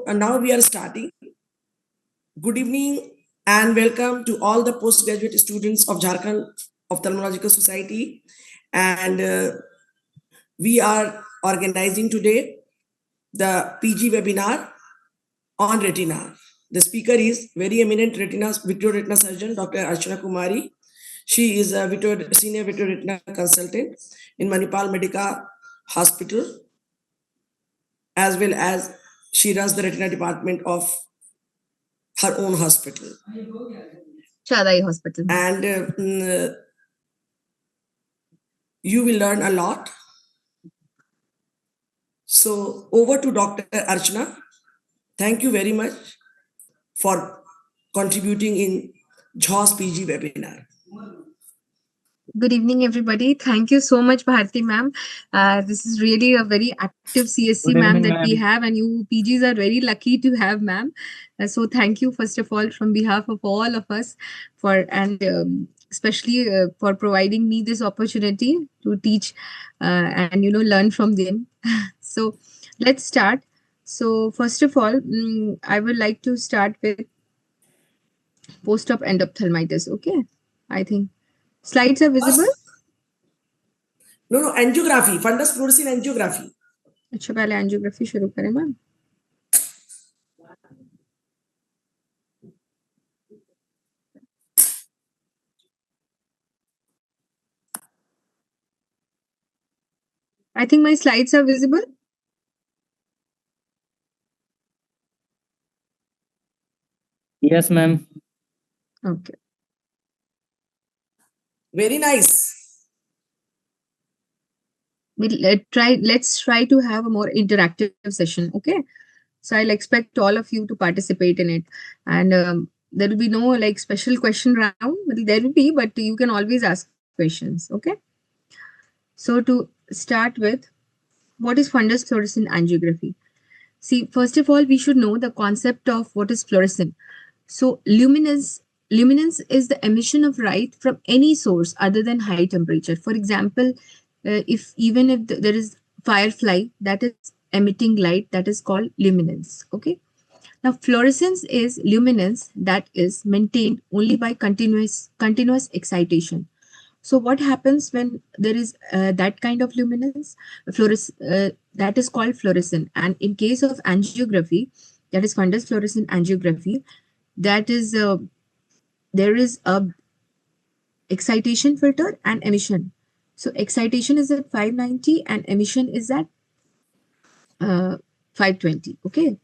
Now we are starting. Good evening and welcome to all the postgraduate students of Jharkhand Ophthalmological Society. And we are organizing today the PG webinar on retina. The speaker is very eminent vitreoretina surgeon, Dr. Archana Kumari. She is a senior vitreoretina consultant in Manipal Medica Hospital, as well as she runs the retina department of her own hospital. Shadai Hospital. And you will learn a lot. So over to Dr. Archana. Thank you very much for contributing in JAWS PG webinar. Good evening, everybody. Thank you so much, Bharti ma'am. This is really a very active CSC ma'am that we have, and you PGs are very lucky to have ma'am. So thank you, first of all, from behalf of all of us, especially for providing me this opportunity to teach and learn from them. So let's start. So first of all, I would like to start with post-op endophthalmitis. Okay, I think slides are visible. No, angiography, fundus fluorescein angiography. अच्छा पहले angiography शुरू करें ma'am. I think my slides are visible. Yes, ma'am. Okay. Very nice. Let's try to have a more interactive session. Okay. So I'll expect all of you to participate in it. And there will be no like special question round. Well, there will be, but you can always ask questions. Okay. So to start with, what is fundus fluorescent angiography? See, first of all, we should know the concept of what is fluorescent. So luminance is the emission of light from any source other than high temperature. For example, if there is firefly that is emitting light, that is called luminance. Okay. Now fluorescence is luminance that is maintained only by continuous excitation. So what happens when there is that kind of luminance? That is called fluorescent. And in case of angiography, that is fundus fluorescent angiography, that is there is a excitation filter and emission. So excitation is at 590 and emission is at 520. Okay.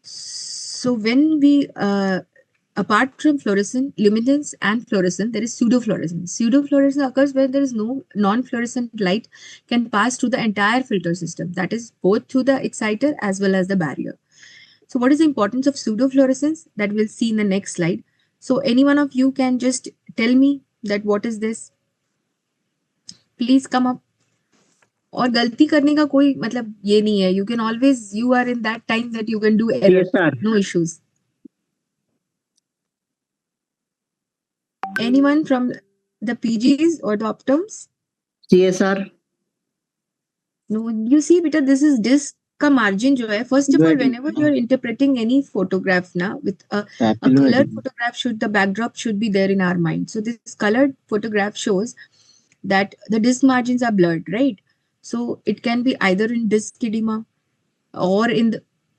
So when we apart from fluorescent, luminance and fluorescent, there is pseudofluorescence. Pseudofluorescence occurs when there is no non-fluorescent light can pass through the entire filter system. That is both through the exciter as well as the barrier. So what is the importance of pseudofluorescence? That we'll see in the next slide. So any one of you can just tell me that what is this? Please come up. और गलती करने का कोई मतलब ये नहीं है. You can always, you are in that time that you can do error. Yes, sir. No issues. Anyone from the PGs or the optoms? CSR. No, you see, beta, this is disc का margin जो है. First of all, whenever you are interpreting any photograph now with a colored photograph, the backdrop should be there in our mind. So this colored photograph shows that the disc margins are blurred, right? So it can be either in disc edema or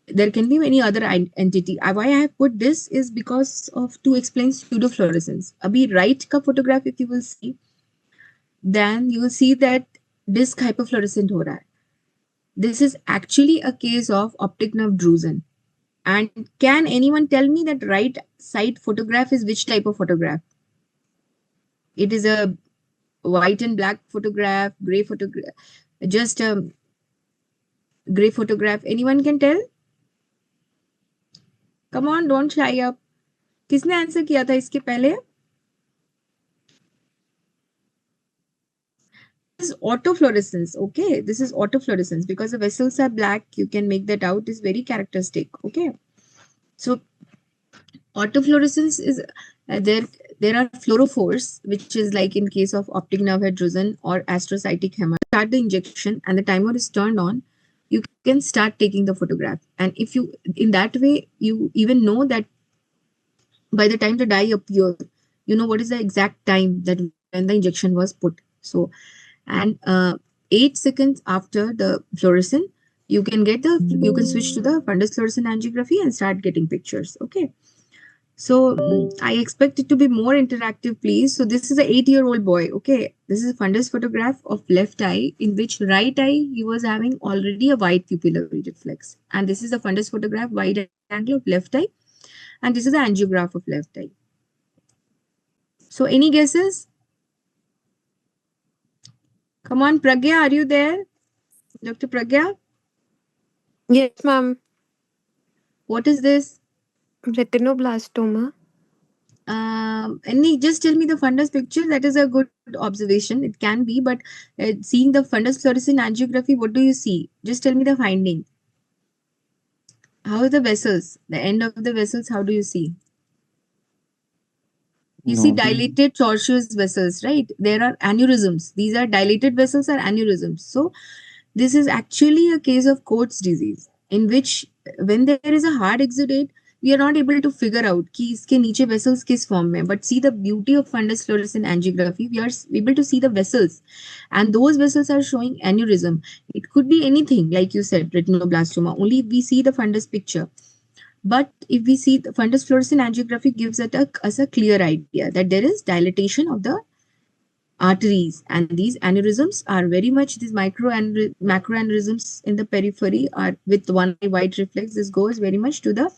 there can be any other entity. Why I have put this is because of to explain pseudofluorescence. Abhi right ka photograph, if you will see, then you will see that disc hyperfluorescent ho raha hai. This is actually a case of optic nerve drusen. And can anyone tell me that right side photograph is which type of photograph? It is a white and black photograph, gray photograph, just a gray photograph. Anyone can tell? Come on, don't shy up. किसने answer किया था इसके पहले? This is autofluorescence. Okay, this is autofluorescence because the vessels are black. You can make that out. Is very characteristic. Okay, so autofluorescence is there are fluorophores, which is like in case of optic nerve head drusen or astrocytic hemorrhage. Start the injection and the timer is turned on. you can start taking the photograph. And if you, in that way, you even know that by the time the dye appears, you know what is the exact time that when the injection was put. So, and 8 seconds after the fluorescent, you can switch to the fundus fluorescent angiography and start getting pictures. Okay. So I expect it to be more interactive, please. So this is an 8-year-old boy. Okay, this is a fundus photograph of left eye, in which right eye he was having already a white pupillary reflex, and this is a fundus photograph wide angle of left eye, and this is the angiograph of left eye. So any guesses? Come on, Pragya, are you there? Dr. Pragya, Yes, ma'am. what is this? Retinoblastoma. And just tell me the fundus picture. That is a good observation. It can be, but seeing the fundus fluorescent angiography, what do you see? Just tell me the finding. How are the vessels? The end of the vessels, how do you see? You see dilated tortuous vessels, right? There are aneurysms. These are dilated vessels are aneurysms. So this is actually a case of Coates disease, in which when there is a hard exudate, we are not able to figure out कि इसके नीचे vessels किस form में. But see the beauty of fundus fluorescent angiography, we are able to see the vessels, and those vessels are showing aneurysm. It could be anything, like you said, retinoblastoma. Only if we see the fundus picture. But if we see the fundus fluorescent angiography gives us a clear idea that there is dilatation of the arteries, and these aneurysms are very much these macro aneurysms in the periphery are with one white reflex. This goes very much to the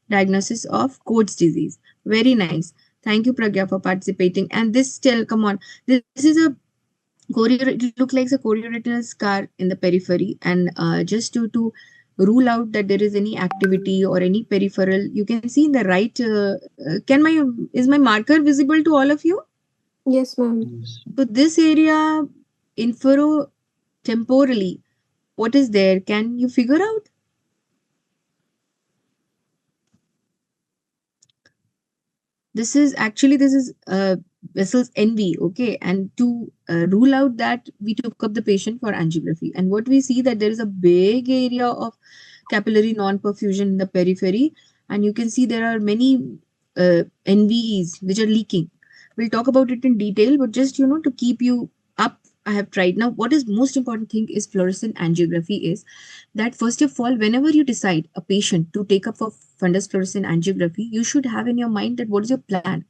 diagnosis of Coates disease. Very nice. Thank you, Pragya, for participating. And this still, come on, this is a it looks like a chorioretinal scar in the periphery, and just to rule out that there is any activity or any peripheral, you can see in the right. Is my marker visible to all of you? Yes, ma'am. So this area, inferotemporally, what is there? Can you figure out? This is vessels NV, okay? And to rule out that, we took up the patient for angiography. And what we see that there is a big area of capillary non-perfusion in the periphery. And you can see there are many NVEs which are leaking. We'll talk about it in detail, but just, to keep you up, I have tried. Now, what is most important thing is fluorescent angiography is that, first of all, whenever you decide a patient to take up for fundus fluorescent angiography, you should have in your mind that what is your plan.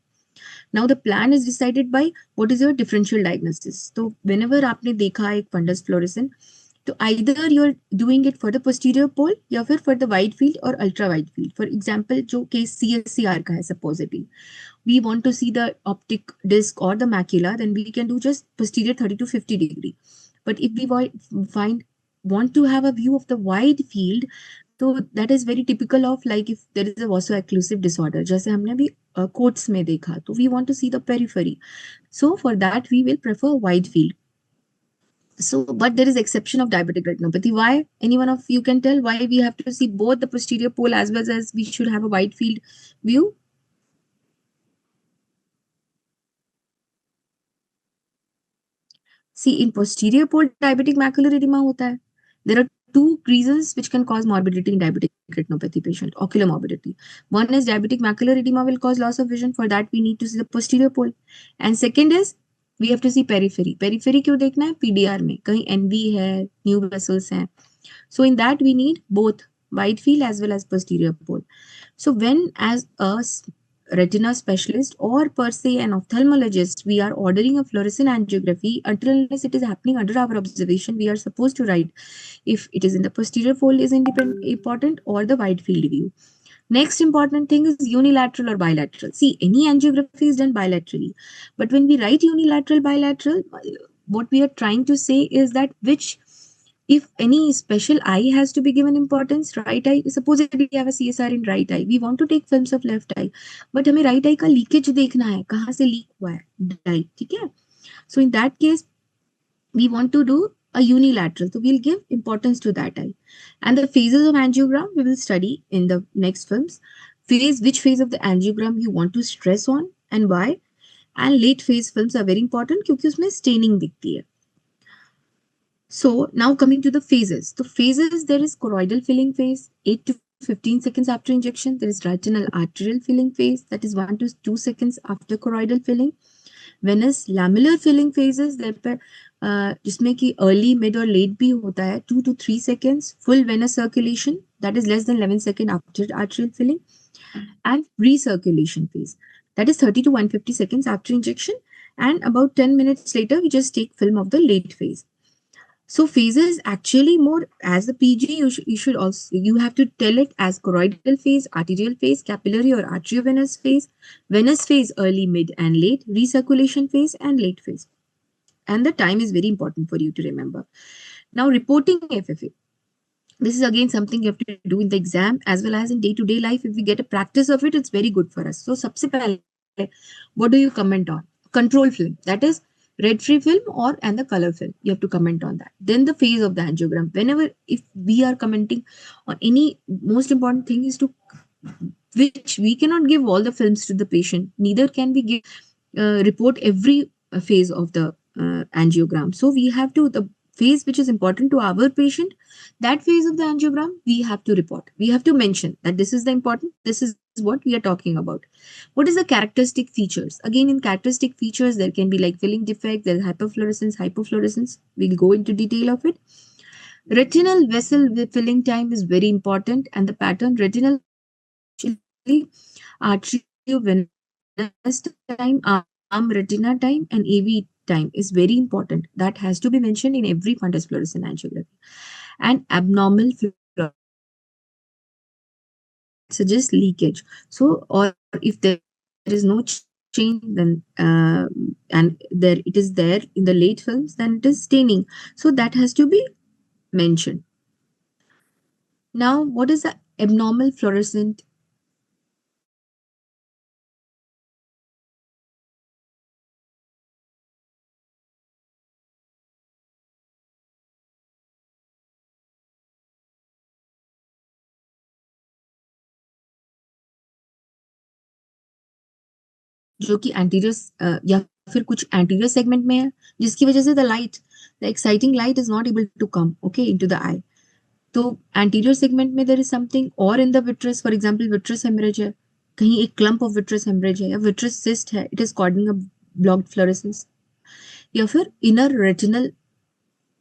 Now, the plan is decided by what is your differential diagnosis. So, whenever आपने देखा एक fundus fluorescent, so either you're doing it for the posterior pole या फिर for the wide field or ultra wide field. For example, जो case CSCR का है supposedly, we want to see the optic disc or the macula, then we can do just posterior 30 to 50 degree. But if we want to have a view of the wide field, so that is very typical of like if there is a vaso-occlusive disorder, जैसे हमने अभी Coates में देखा, तो we want to see the periphery. So for that we will prefer wide field. So, but there is exception of diabetic retinopathy. Why? Anyone of you can tell why we have to see both the posterior pole as well as we should have a wide field view? See, in posterior pole, diabetic macular edema hota hai. There are two reasons which can cause morbidity in diabetic retinopathy patient, ocular morbidity. One is diabetic macular edema will cause loss of vision. For that, we need to see the posterior pole. And second is, we have to see periphery. Periphery क्यों देखना है? PDR में कहीं NV है, new vessels हैं. So in that we need both wide field as well as posterior pole. So when as a retina specialist or per se an ophthalmologist, we are ordering a fluorescent angiography, until unless it is happening under our observation, we are supposed to write if it is in the posterior fold is important or the wide field view. Next important thing is unilateral or bilateral. See, any angiography is done bilaterally. But when we write unilateral, bilateral, what we are trying to say is that if any special eye has to be given importance, right eye, supposedly we have a CSR in right eye. We want to take films of left eye. But हमें right eye का leakage देखना है. कहाँ से leak हुआ है? Dye. ठीक है? So in that case, we want to do a unilateral. So we'll give importance to that eye. And the phases of angiogram we will study in the next films. Which phase of the angiogram you want to stress on and why. And late phase films are very important क्योंकि उसमें staining दिखती है. So now coming to the phases. The phases, there is choroidal filling phase, 8 to 15 seconds after injection. There is retinal arterial filling phase, that is 1 to 2 seconds after choroidal filling. Venous lamellar filling phases, जिसमें कि early, mid और late भी होता है, 2 to 3 seconds. Full venous circulation, that is less than 11 seconds after arterial filling. And recirculation phase, that is 30 to 150 seconds after injection. And about 10 minutes later, we just take film of the late phase. So phases actually more as a PG, you should also, you have to tell it as choroidal phase, arterial phase, capillary or arteriovenous phase, early, mid and late, recirculation phase and late phase. And the time is very important for you to remember. Now reporting FFA. This is again something you have to do in the exam as well as in day-to-day life. If we get a practice of it, it's very good for us. So sabse pehle, what do you comment on? Control film, that is red free film and the color film. You have to comment on that. Then the phase of the angiogram. Whenever, if we are commenting on any, most important thing is to, which we cannot give all the films to the patient. Neither can we give, report every phase of the angiogram. So we have to, the phase which is important to our patient, that phase of the angiogram, we have to report. We have to mention that this is the important, this is what we are talking about. What is the characteristic features? Again, in characteristic features, there can be like filling defect, there's hypofluorescence. We'll go into detail of it. Retinal vessel filling time is very important, and the pattern retinal arteriovenous time, arm retina time, and AV time is very important. That has to be mentioned in every fundus fluorescent angiography. And abnormal fluorescence suggests leakage. So, or if there is no change, then and there it is there in the late films, then it is staining. So that has to be mentioned. Now, what is the abnormal fluorescent? जो कि anterior या फिर कुछ anterior segment में है, जिसकी वजह से the exciting light is not able to come, okay, into the eye. तो anterior segment में there is something, or in the vitreous, for example, vitreous hemorrhage है, कहीं एक clump of vitreous hemorrhage है, या vitreous cyst है, it is causing a blocked fluorescence, या फिर inner retinal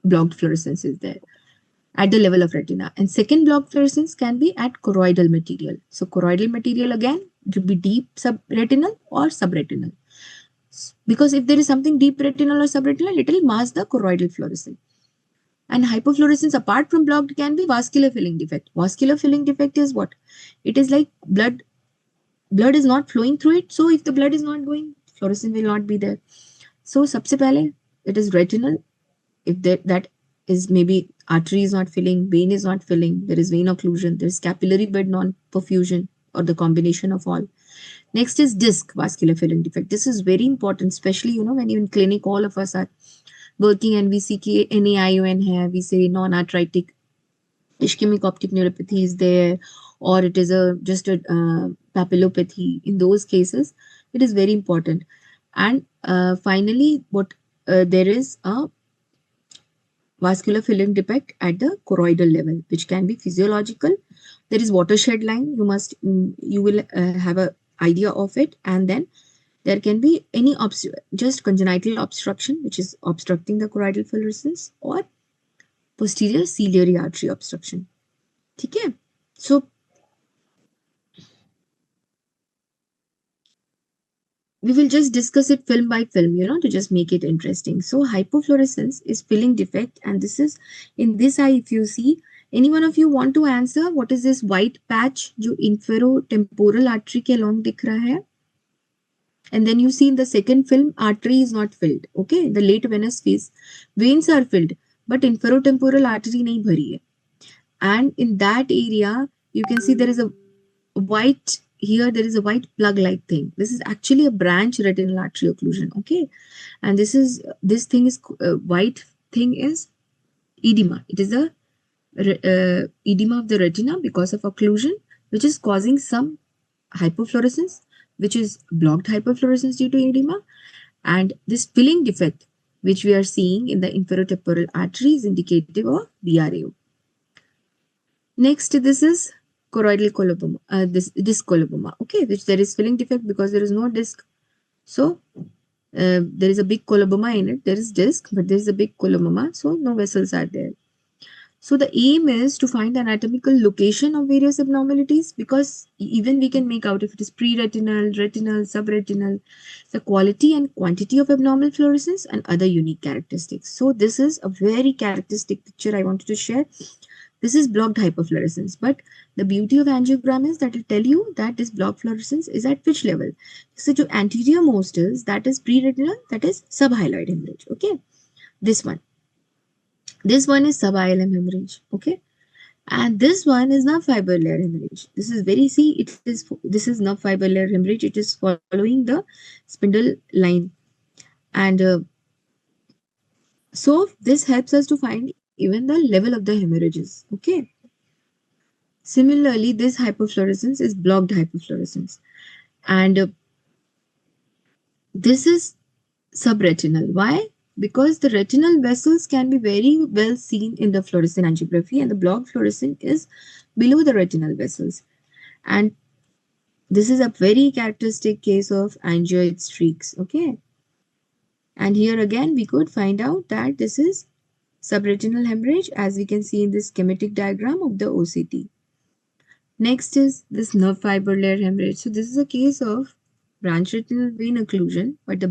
blocked fluorescence is there at the level of retina. And second blocked fluorescence can be at choroidal material. So choroidal material again, it will be deep subretinal or subretinal. Because if there is something deep retinal or subretinal, it will mask the choroidal fluorescence. And hypofluorescence apart from blocked can be vascular filling defect. Vascular filling defect is what? It is like blood is not flowing through it. So if the blood is not going, fluorescence will not be there. So sabse pehle, it is retinal. If that is maybe artery is not filling, vein is not filling, there is vein occlusion, there is capillary bed non-perfusion, or the combination of all. Next is disc vascular filling defect. This is very important, especially, when you're in clinic, all of us are working and we see ki NAION hai, we say non-arthritic ischemic optic neuropathy is there, or it is just a papillopathy. In those cases, it is very important. And finally, there is a vascular filling defect at the choroidal level, which can be physiological. There is watershed line. You will have an idea of it, and then there can be any just congenital obstruction, which is obstructing the choroidal fluorescence, or posterior ciliary artery obstruction. Okay? So we will just discuss it film by film, to just make it interesting. So hypofluorescence is filling defect, and this is in this eye. If you see, any one of you want to answer, what is this white patch जो inferotemporal artery के along दिख रहा है? And then you see in the second film, artery is not filled. Okay, the late venous phase, veins are filled, but inferotemporal artery नहीं भरी है. And in that area, you can see there is a white, here there is a white plug-like thing. This is actually a branch retinal artery occlusion. Okay, and this thing is white thing is edema. It is a edema of the retina because of occlusion, which is causing some hypofluorescence, which is blocked hypofluorescence due to edema. And this filling defect which we are seeing in the inferotemporal artery is indicative of BRAO. Next, this is choroidal coloboma, this disc coloboma, okay, which there is filling defect because there is no disc. So there is a big coloboma in it. There is disc, but there is a big coloboma, so no vessels are there. So the aim is to find the anatomical location of various abnormalities, because even we can make out if it is pre-retinal, retinal, subretinal, the quality and quantity of abnormal fluorescence and other unique characteristics. So this is a very characteristic picture I wanted to share. This is blocked hyperfluorescence, but the beauty of angiogram is that it tell you that this blocked fluorescence is at which level. So to anterior most is, that is pre-retinal, that is subhyaloid hemorrhage, okay? This one is sub-ILM hemorrhage, okay? And this one is nerve fiber layer hemorrhage. This is this is nerve fiber layer hemorrhage. It is following the spindle line. And so this helps us to find even the level of the hemorrhages, okay? Similarly, this hyperfluorescence is blocked hyperfluorescence. And this is subretinal. Why? Because the retinal vessels can be very well seen in the fluorescent angiography, and the blocked fluorescence is below the retinal vessels. And this is a very characteristic case of angioid streaks, okay? And here again, we could find out that this is subretinal hemorrhage, as we can see in this schematic diagram of the OCT. Next is this nerve fiber layer hemorrhage. So this is a case of branch retinal vein occlusion, but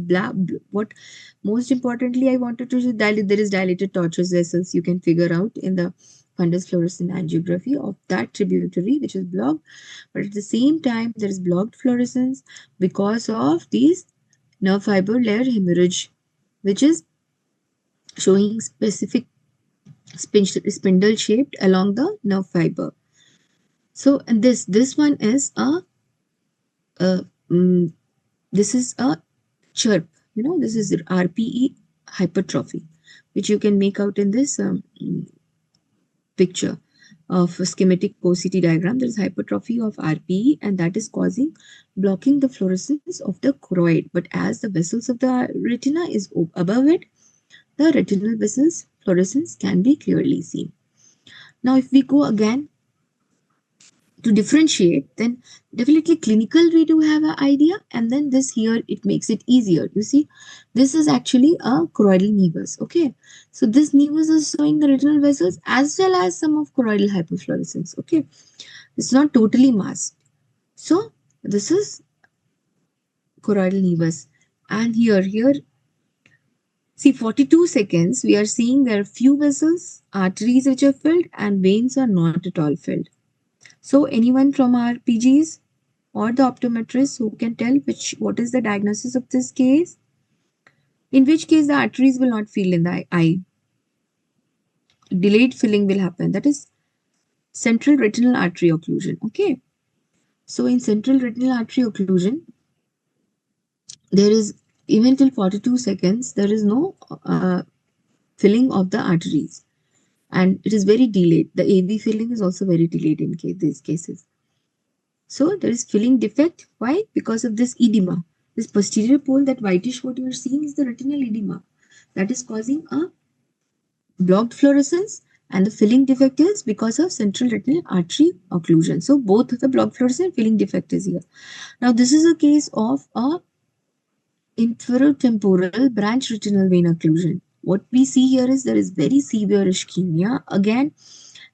what most importantly I wanted to show, there is dilated tortuous vessels. You can figure out in the fundus fluorescent angiography of that tributary which is blocked, but at the same time there is blocked fluorescence because of these nerve fiber layer hemorrhage, which is showing specific spindle shaped along the nerve fiber. So, and this one is this is a chirp, you know, this is RPE hypertrophy, which you can make out in this picture of a schematic OCT diagram. There is hypertrophy of RPE, and that is causing blocking the fluorescence of the choroid. But as the vessels of the retina is above it, the retinal vessels fluorescence can be clearly seen. Now, if we go again to differentiate, then definitely clinical we do have an idea, and then this here, it makes it easier. You see, this is actually a choroidal nevus, okay? So this nevus is showing the retinal vessels as well as some of choroidal hyperfluorescence, okay? It's not totally masked. So this is choroidal nevus, and here, see 42 seconds, we are seeing there are few vessels, arteries which are filled, and veins are not at all filled. So anyone from our PGs or the optometrist who can tell what is the diagnosis of this case? In which case the arteries will not fill in the eye. Delayed filling will happen. That is central retinal artery occlusion. Okay. So in central retinal artery occlusion, there is even till 42 seconds, there is no filling of the arteries. And it is very delayed. The AV filling is also very delayed in these cases. So there is filling defect. Why? Because of this edema. This posterior pole, that whitish what you are seeing is the retinal edema. That is causing a blocked fluorescence, and the filling defect is because of central retinal artery occlusion. So both the blocked fluorescence and filling defect is here. Now this is a case of a inferotemporal branch retinal vein occlusion. What we see here is there is very severe ischemia. Again,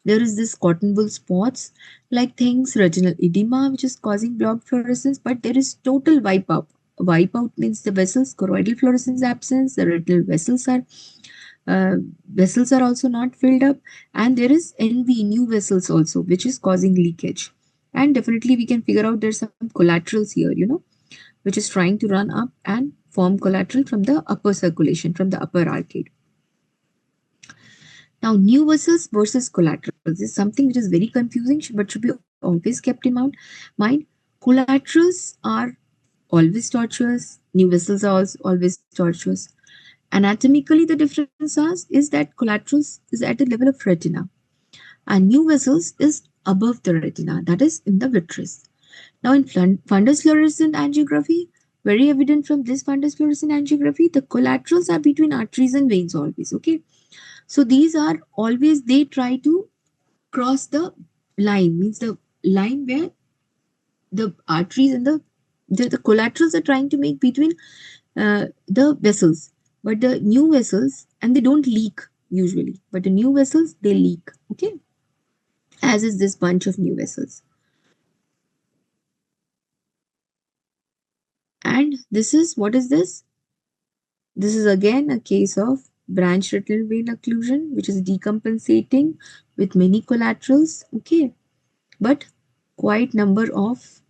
there is this cotton wool spots like things, retinal edema, which is causing blocked fluorescence, but there is total wipeout. Wipeout means the vessels, choroidal fluorescence absence, the retinal vessels are also not filled up, and there is NV, new vessels also, which is causing leakage. And definitely we can figure out there's some collaterals here, you know, which is trying to run up and form collateral from the upper circulation, from the upper arcade. Now, new vessels versus collaterals is something which is very confusing, but should be always kept in mind. Collaterals are always tortuous. New vessels are also always tortuous. Anatomically, the difference is that collaterals is at the level of retina, and new vessels is above the retina, that is in the vitreous. Now, in fundus fluorescent angiography, Very evident from this fundus fluorescent angiography, the collaterals are between arteries and veins always, okay? So these are always, they try to cross the line, means the line where the arteries and the collaterals are trying to make between the vessels. But the new vessels, and they don't leak usually, but the new vessels, they leak, okay? As is this bunch of new vessels. And this is, what is this? This is again a case of branch retinal vein occlusion, which is decompensating with many collaterals, okay? But quite number of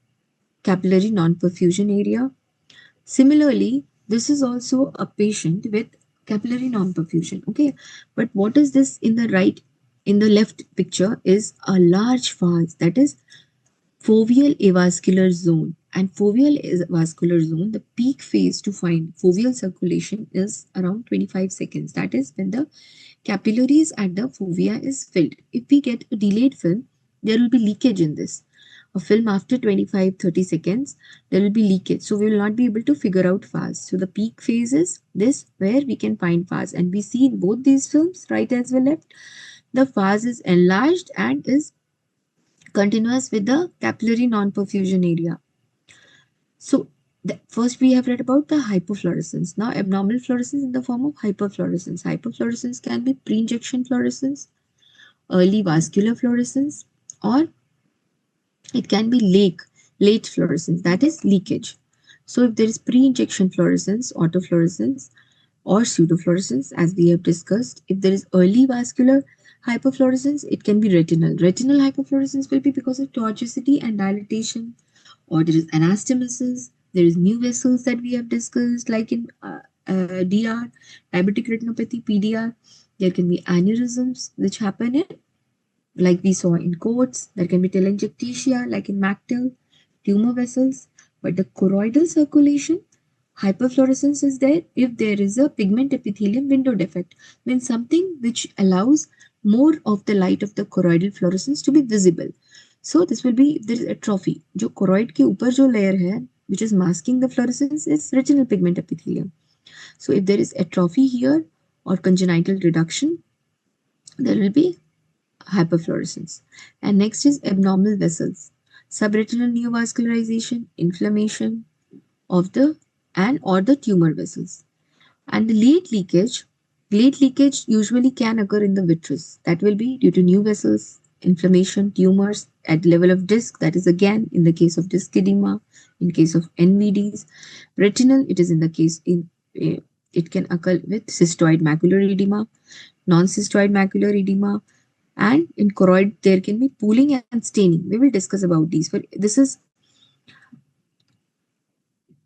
capillary non-perfusion area. Similarly, this is also a patient with capillary non-perfusion, okay? But what is this in the right, in the left picture is a large vase, that is foveal avascular zone. And foveal avascular zone, the peak phase to find foveal circulation is around 25 seconds. That is when the capillaries at the fovea is filled. If we get a delayed film, there will be leakage in this. A film after 25-30 seconds, there will be leakage. So we will not be able to figure out fast. So the peak phase is this, where we can find fast. And we see in both these films, right as well left, the fast is enlarged and is continuous with the capillary non-perfusion area. So first we have read about the hypofluorescence. Now abnormal fluorescence in the form of hyperfluorescence. Hyperfluorescence can be pre-injection fluorescence, early vascular fluorescence, or it can be late fluorescence, that is leakage. So if there is pre-injection fluorescence, autofluorescence, or pseudofluorescence, as we have discussed, if there is early vascular hyperfluorescence, it can be retinal. Retinal hyperfluorescence will be because of tortuosity and dilatation, or there is anastomosis, there is new vessels that we have discussed, like in DR, diabetic retinopathy, PDR. There can be aneurysms which happen in, like we saw in coats. There can be telangiectasia, like in Mactel, tumor vessels. But the choroidal circulation, hyperfluorescence is there if there is a pigment epithelium window defect, means something which allows more of the light of the choroidal fluorescence to be visible. So this will be, if there is atrophy. जो choroid के ऊपर जो layer है, which is masking the fluorescence, is retinal pigment epithelium. So if there is atrophy here or congenital reduction, there will be hyperfluorescence. And next is abnormal vessels, subretinal neovascularization, inflammation of the or the tumor vessels. And the late leakage usually can occur in the vitreous. That will be due to new vessels, inflammation, tumors at level of disc. That is again in the case of disc edema, in case of NVDs. Retinal, it is in the case it can occur with cystoid macular edema, non-cystoid macular edema, and in choroid there can be pooling and staining. We will discuss about these. But this is,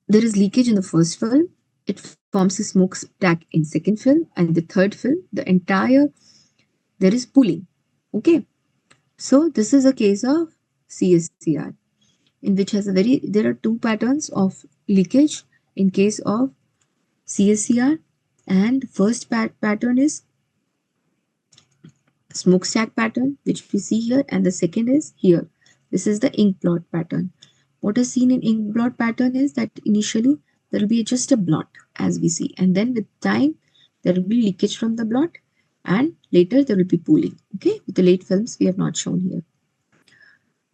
there is leakage in the first film. It forms a smokestack in second film, and the third film, the entire, there is pooling. Okay. So this is a case of CSCR, in which has a there are two patterns of leakage in case of CSCR, and first pattern is smokestack pattern, which we see here, and the second is here. This is the ink blot pattern. What is seen in ink blot pattern is that initially there will be just a blot, as we see, and then with time there will be leakage from the blot, and later there will be pooling. Okay, with the late films we have not shown here.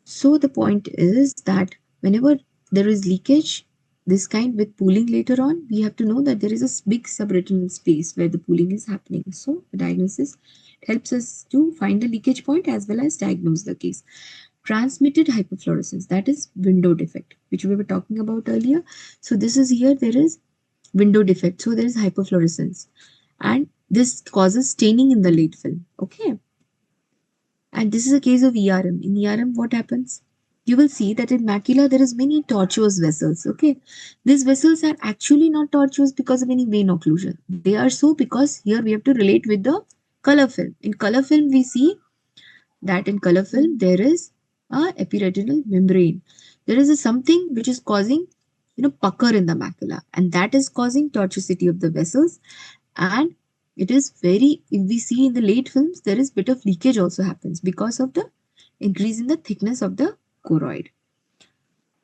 So the point is that whenever there is leakage, this kind with pooling later on, we have to know that there is a big subretinal space where the pooling is happening. So the diagnosis helps us to find the leakage point as well as diagnose the case. Transmitted hyperfluorescence, that is window defect, which we were talking about earlier. So this is here, there is window defect. So there is hyperfluorescence, and this causes staining in the late film. Okay. And this is a case of ERM. In ERM, what happens? You will see that in macula, there is many tortuous vessels. Okay. These vessels are actually not tortuous because of any vein occlusion. They are so because here we have to relate with the color film. In color film, we see that in color film, there is a epiretinal membrane. There is something which is causing, pucker in the macula, and that is causing tortuosity of the vessels. And it is very, if we see in the late films, there is bit of leakage also happens because of the increase in the thickness of the choroid.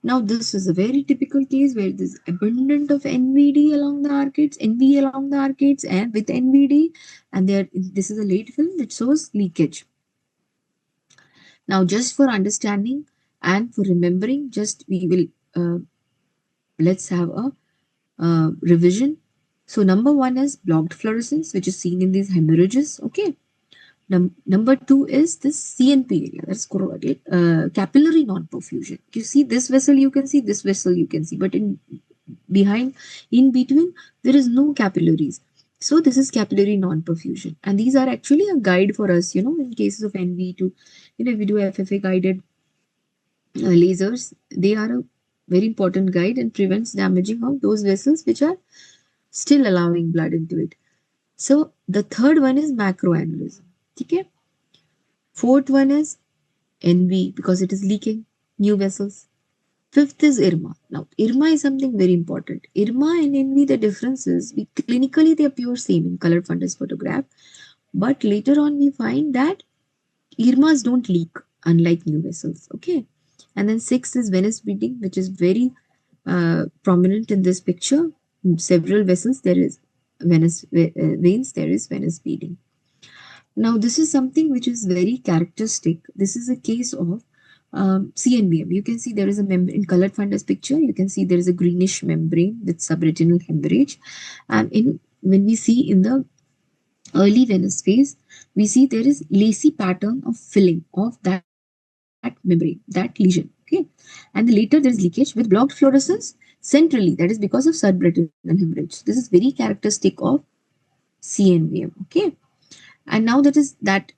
Now, this is a very typical case where there's abundant of NVD along the arcades, NV along the arcades, and with NVD, and this is a late film that shows leakage. Now, just for understanding and for remembering, just we will let's have a revision. So, number one is blocked fluorescence, which is seen in these hemorrhages. Okay. Number two is this CNP area, that's capillary non-perfusion. You see this vessel, you can see this vessel, you can see, but in between, there is no capillaries. So this is capillary non-perfusion, and these are actually a guide for us, in cases of NV to, if we do FFA guided lasers, they are a very important guide and prevents damaging of those vessels which are still allowing blood into it. So the third one is macroaneurysm. Okay. Fourth one is NV because it is leaking new vessels. Fifth is IRMA. Now, IRMA is something very important. IRMA and NV, the difference is clinically they appear same in colored fundus photograph, but later on we find that IRMAs don't leak unlike new vessels. Okay. And then sixth is venous bleeding, which is very prominent in this picture. In several vessels, there is venous veins, there is venous bleeding. Now, this is something which is very characteristic. This is a case of CNVM. You can see there is a membrane in colored fundus picture. You can see there is a greenish membrane with subretinal hemorrhage. And when we see in the early venous phase, we see there is lacy pattern of filling of that membrane, that lesion. Okay. And later there is leakage with blocked fluorescence centrally. That is because of subretinal hemorrhage. This is very characteristic of CNVM. Okay. And now this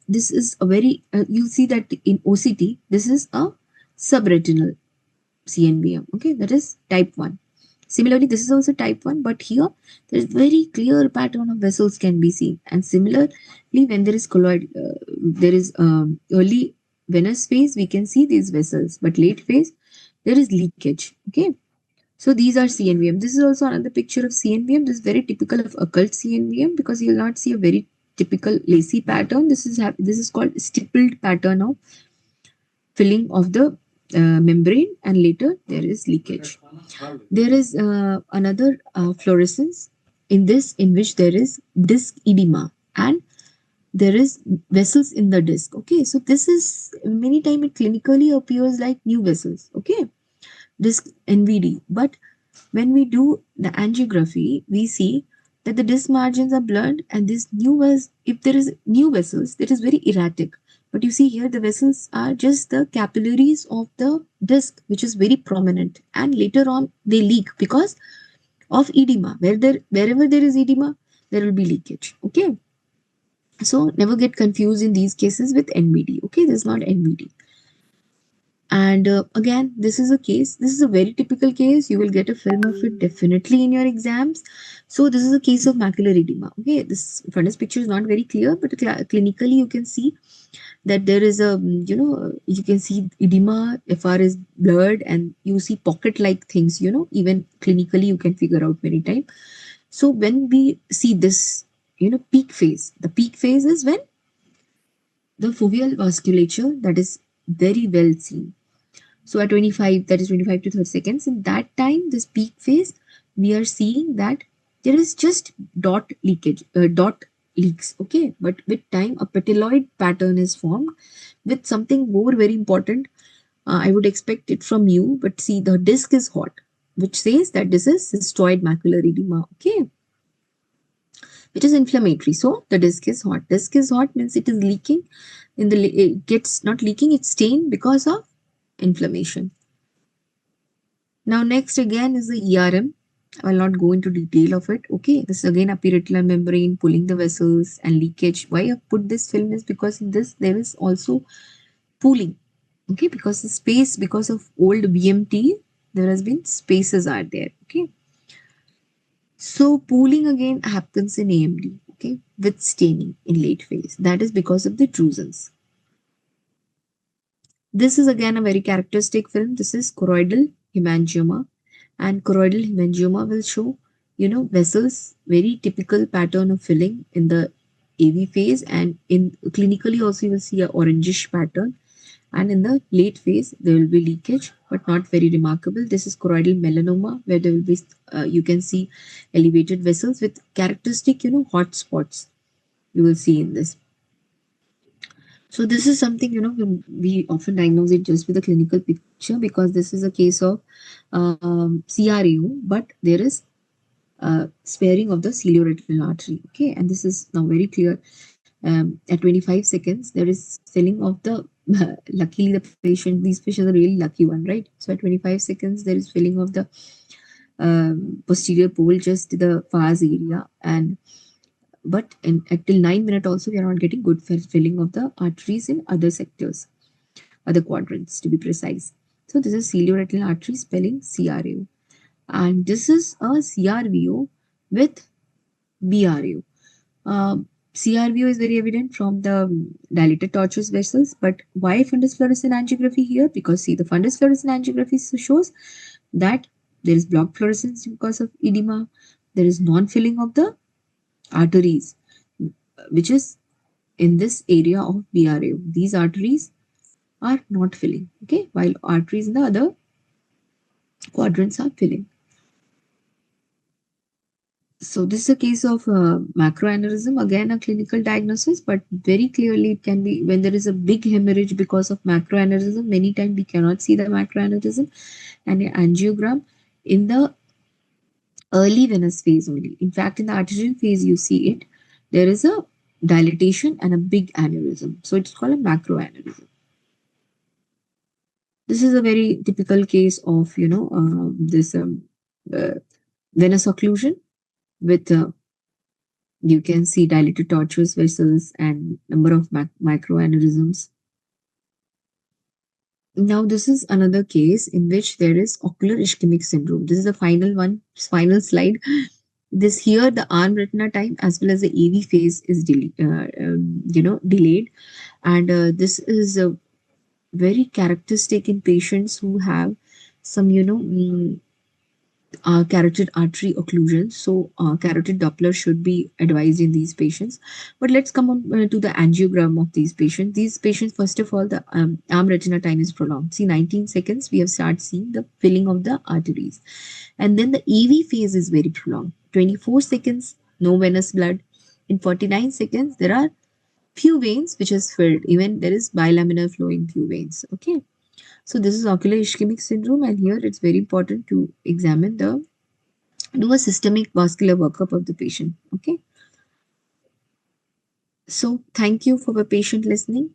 is a very, you see that in OCT, this is a subretinal CNVM. Okay, that is type 1. Similarly, this is also type 1, but here there is very clear pattern of vessels can be seen. And similarly, when there is colloid, there is early venous phase, we can see these vessels, but late phase, there is leakage. Okay. So these are CNVM. This is also another picture of CNVM. This is very typical of occult CNVM because you will not see a very typical lacy pattern. This is called stippled pattern of filling of the membrane, and later there is leakage. There is another fluorescence in which there is disc edema and there is vessels in the disc. Okay, so this is many times it clinically appears like new vessels. Okay, disc NVD, but when we do the angiography, we see that the disc margins are blurred, and this if there is new vessels, that is very erratic. But you see here, the vessels are just the capillaries of the disc, which is very prominent, and later on they leak because of edema. Wherever there is edema, there will be leakage. Okay, so never get confused in these cases with NVD. Okay, this is not NVD. And again, this is a very typical case. You will get a film of it definitely in your exams. So this is a case of macular edema. Okay, this fundus picture is not very clear, but clinically you can see that there is a, you can see edema, FR is blurred, and you see pocket-like things, even clinically you can figure out many times. So when we see this, peak phase, the peak phase is when the foveal vasculature, that is very well seen. So at 25 to 30 seconds, in that time, this peak phase, we are seeing that there is just dot leaks. Okay, but with time, a petalloid pattern is formed with something more very important. I would expect it from you, but see, the disc is hot, which says that this is cystoid macular edema. Okay, which is inflammatory. So the disc is hot. Disc is hot means it is leaking. It gets not leaking, it's stained because of inflammation. Now next again is the ERM. I will not go into detail of it. Okay, this is again a peritoneal membrane pulling the vessels and leakage. Why I put this film is because in this there is also pooling. Okay, because the space, because of old BMT, there has been spaces are there. Okay, so pooling again happens in AMD. Okay, with staining in late phase. That is because of the drusen's. This is again a very characteristic film. This is choroidal hemangioma, and choroidal hemangioma will show, vessels, very typical pattern of filling in the AV phase, and in clinically also you will see a orangish pattern. And in the late phase, there will be leakage, but not very remarkable. This is choroidal melanoma, where there will be, you can see elevated vessels with characteristic, hot spots you will see in this. So this is something, we often diagnose it just with a clinical picture because this is a case of CRAO, but there is sparing of the cilioretinal artery. Okay, and this is now very clear. At 25 seconds, there is filling of the, luckily the patient, these patients are really lucky one, right? So at 25 seconds, there is filling of the posterior pole, just the vas area, and but until 9 minutes also, we are not getting good filling of the arteries in other sectors, other quadrants to be precise. So this is cilioretinal artery spelling CRAO. And this is a CRVO with BRAO. CRVO is very evident from the dilated tortuous vessels, but why fundus fluorescent angiography here? Because see, the fundus fluorescent angiography shows that there is blocked fluorescence because of edema, there is non-filling of the arteries, which is in this area of BRAO. These arteries are not filling, okay, while arteries in the other quadrants are filling. So this is a case of macroaneurysm, again a clinical diagnosis, but very clearly it can be when there is a big hemorrhage because of macroaneurysm. Many times we cannot see the macroaneurysm, and an angiogram in the early venous phase only. In fact, in the arterial phase, you see it. There is a dilatation and a big aneurysm. So it's called a macroaneurysm. This is a very typical case of, this venous occlusion with, you can see dilated tortuous vessels and number of microaneurysms. Now, this is another case in which there is ocular ischemic syndrome. This is the final slide. This here, the arm retina time as well as the AV phase is delayed. And this is very characteristic in patients who have some, carotid artery occlusion. So carotid Doppler should be advised in these patients. But let's come on to the angiogram of these patients. These patients, first of all, the arm retina time is prolonged. See, 19 seconds, we have started seeing the filling of the arteries. And then the AV phase is very prolonged. 24 seconds, no venous blood. In 49 seconds, there are few veins which is filled. Even there is bilaminar flow in few veins. Okay. So this is ocular ischemic syndrome, and here it's very important to examine do a systemic vascular workup of the patient. Okay. So thank you for the patient listening.